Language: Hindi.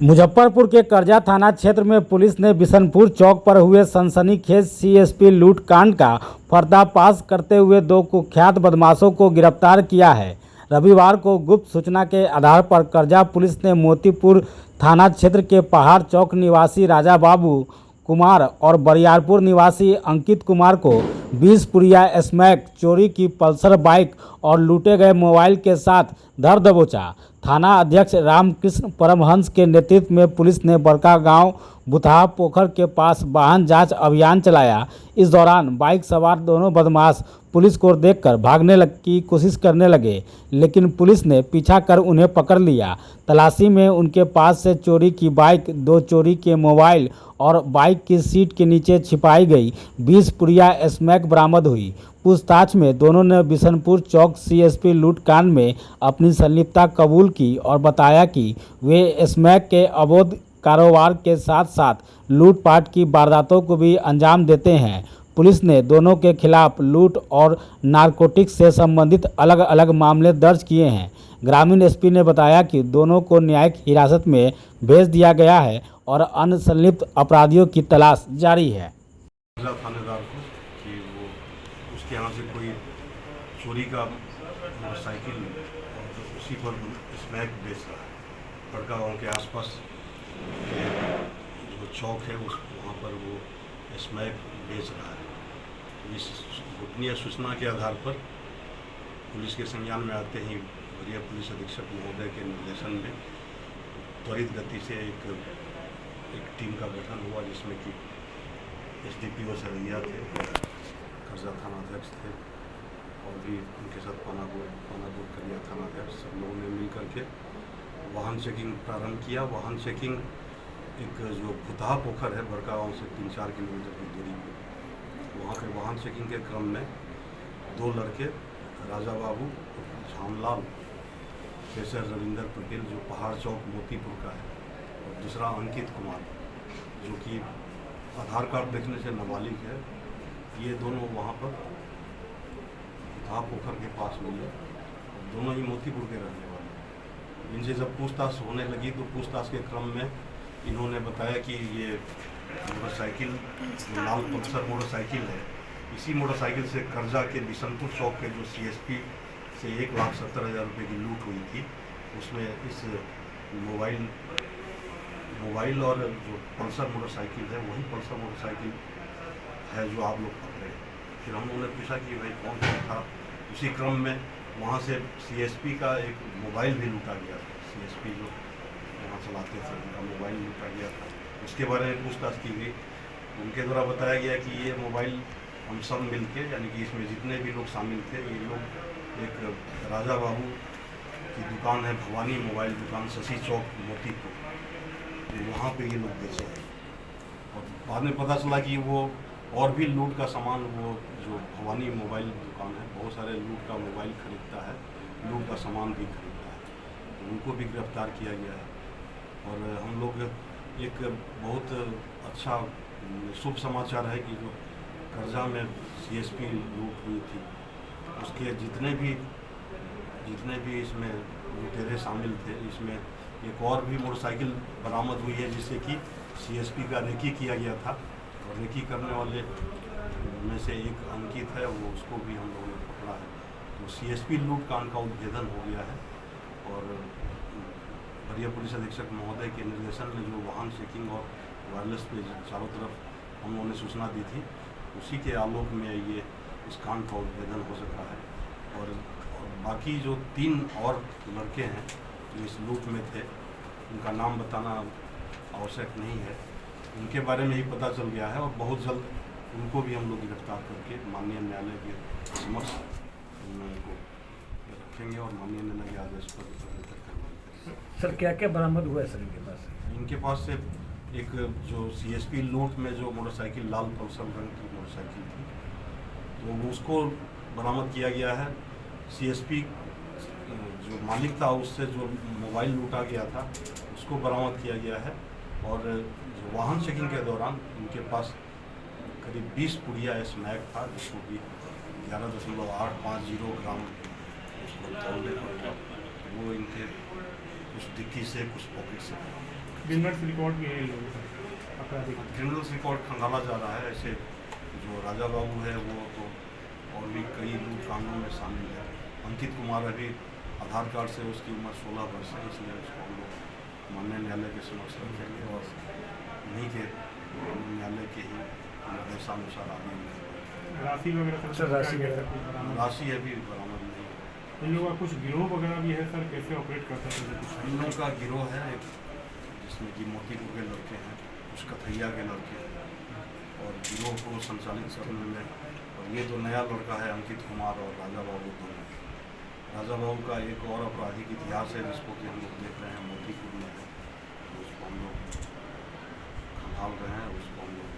मुजफ्फरपुर के करजा थाना क्षेत्र में पुलिस ने बिशनपुर चौक पर हुए सनसनीखेज सीएसपी लूट कांड का पर्दाफाश करते हुए दो कुख्यात बदमाशों को गिरफ्तार किया है। रविवार को गुप्त सूचना के आधार पर करजा पुलिस ने मोतीपुर थाना क्षेत्र के पहाड़ चौक निवासी राजा बाबू कुमार और बरियारपुर निवासी अंकित कुमार को 20 पुड़िया स्मैक, चोरी की पल्सर बाइक और लूटे गए मोबाइल के साथ धर दबोचा। थाना अध्यक्ष रामकृष्ण परमहंस के नेतृत्व में पुलिस ने बड़का गांव बुतहा पोखर के पास वाहन जांच अभियान चलाया। इस दौरान बाइक सवार दोनों बदमाश पुलिस को देखकर भागने की कोशिश करने लगे, लेकिन पुलिस ने पीछा कर उन्हें पकड़ लिया। तलाशी में उनके पास से चोरी की बाइक, 2 चोरी के मोबाइल और बाइक की सीट के नीचे छिपाई गई 20 पुड़िया स्मैक बरामद हुई। पूछताछ में दोनों ने बिशनपुर चौक सीएसपी लूट कांड में अपनी संलिप्तता कबूल की और बताया कि वे स्मैक के अवैध कारोबार के साथ साथ लूटपाट की वारदातों को भी अंजाम देते हैं। पुलिस ने दोनों के खिलाफ लूट और नारकोटिक्स से संबंधित अलग अलग मामले दर्ज किए हैं। ग्रामीण एसपी ने बताया कि दोनों को न्यायिक हिरासत में भेज दिया गया है और अन्य संलिप्त अपराधियों की तलाश जारी है। थानेदार को कि वो उसके यहाँ से कोई चोरी का मोटरसाइकिल और उसी पर स्मैक बेच रहा है। बड़का गाँव के आसपास के जो चौक है उस वहाँ पर वो स्मैक बेच रहा है। इस गोपनीय सूचना के आधार पर पुलिस के संज्ञान में आते ही वरीय पुलिस अधीक्षक महोदय के निर्देशन में त्वरित गति से एक टीम का गठन हुआ, जिसमें कि एसडीपीओ सरैया थे, करजा थाना अध्यक्ष थे और भी उनके साथ पानापुर करिया थाना अध्यक्ष, सब लोगों ने मिल करके वाहन चेकिंग प्रारंभ किया। वाहन चेकिंग एक जो बुतहा पोखर है बड़का गाँव से 3-4 किलोमीटर की दूरी पर, वहाँ पे वाहन चेकिंग के क्रम में 2 लड़के राजा बाबू, झामलाल, केसर रविंदर पटेल जो पहाड़ चौक मोतीपुर का है, और दूसरा अंकित कुमार जो कि आधार कार्ड देखने से नाबालिग है, ये दोनों वहाँ पर बुतहा पोखर के पास मिले और दोनों ही मोतीपुर के रहने वाले। इनसे जब पूछताछ होने लगी तो पूछताछ के क्रम में इन्होंने बताया कि ये मोटरसाइकिल लाल पल्सर मोटरसाइकिल है, इसी मोटरसाइकिल से करजा के बिशनपुर चौक के जो सीएसपी से 1,70,000 रुपये की लूट हुई थी, उसमें इस मोबाइल और जो पल्सर मोटरसाइकिल है वही पल्सर मोटरसाइकिल है जो आप लोग पकड़े। फिर हम लोगों ने पूछा कि भाई कौन था। उसी क्रम में वहाँ से सीएसपी का एक मोबाइल भी लूटा गया था। सीएसपी जो वहाँ चलाते थे उनका मोबाइल लूटा गया था। उसके बारे में पूछताछ की गई। उनके द्वारा बताया गया कि ये मोबाइल हम सब मिल के, यानी कि इसमें जितने भी लोग शामिल थे, ये लोग एक राजा बाबू की दुकान है, भवानी मोबाइल दुकान, शशि चौक मोतीपुर, वहाँ पे ये लोग बेचे हैं। और बाद में पता चला कि वो और भी लूट का सामान, वो जो भवानी मोबाइल दुकान है बहुत सारे लूट का मोबाइल खरीदता है, लूट का सामान भी खरीदता है, तो उनको भी गिरफ्तार किया गया है। और हम लोग एक बहुत अच्छा शुभ समाचार है कि जो करजा में सीएसपी लूट हुई थी उसके जितने भी इसमें लुटेरे शामिल थे, इसमें एक और भी मोटरसाइकिल बरामद हुई है जिससे कि सीएसपी का रेकी किया गया था, और रेकी करने वाले में से एक अंकित है, वो उसको भी हम लोगों ने पकड़ा है। तो सीएसपी लूट कांड का उद्भेदन हो गया है। और वरीय पुलिस अधीक्षक महोदय के निर्देशन में जो वाहन चेकिंग और वायरलेस पे चारों तरफ हम लोगों ने सूचना दी थी, उसी के आलोक में ये इस कांड का उद्भेदन हो सका है। और बाकी जो 3 और लड़के हैं जो इस लूट में थे, उनका नाम बताना आवश्यक नहीं है, उनके बारे में ही पता चल गया है और बहुत जल्द उनको भी हम लोग गिरफ्तार करके माननीय न्यायालय के समक्ष उनको रखेंगे और माननीय न्यायालय के आदेश पर करवाएंगे। सर क्या क्या बरामद हुआ है सर इनके पास? इनके पास से एक जो सीएसपी लूट में जो मोटरसाइकिल लाल पल्सर रंग की मोटरसाइकिल थी, तो उसको बरामद किया गया है। सीएसपी जो मालिक था उससे जो मोबाइल लूटा गया था उसको बरामद किया गया है। और जो वाहन चेकिंग के दौरान इनके पास करीब 20 पुड़िया स्मैक था, जिसको कि 11.850 ग्राम उसको तौलने पर वो इनके कुछ डिक्की से कुछ पॉकेट से क्रिमिनल रिकॉर्ड भी है इन लोगों का आपराधिक। क्रिमिनल रिकॉर्ड खंगाला जा रहा है। ऐसे जो राजा बाबू है वो तो और भी कई लूट कांडों में शामिल है। अंकित कुमार अभी आधार कार्ड से उसकी उम्र 16 वर्ष है, इसलिए उसको हम लोग माननीय न्यायालय के समक्ष रखेंगे और नहीं के न्यायालय के ही निर्देशानुसार आगे राशि वगैरह सर राशि वगैरह राशि अभी बरामद नहीं है। इन लोगों का कुछ गिरोह वगैरह भी है सर, कैसे ऑपरेट करते हैं कुछ इन लोगों का गिरोह है एक, जिसमें कि मोतीपुर के लड़के हैं, कुछ कथैया के लड़के हैं और गिरोह को संचालित करने में। और ये जो नया लड़का है अंकित कुमार और राजा बाबू दोनों, राजा बाबू का एक और आपराधिक इतिहास है जिसको कि हम लोग देख रहे हैं मोतीपुर में है, तो उसको हम लोग खंगाल रहे हैं, उसको हम लोग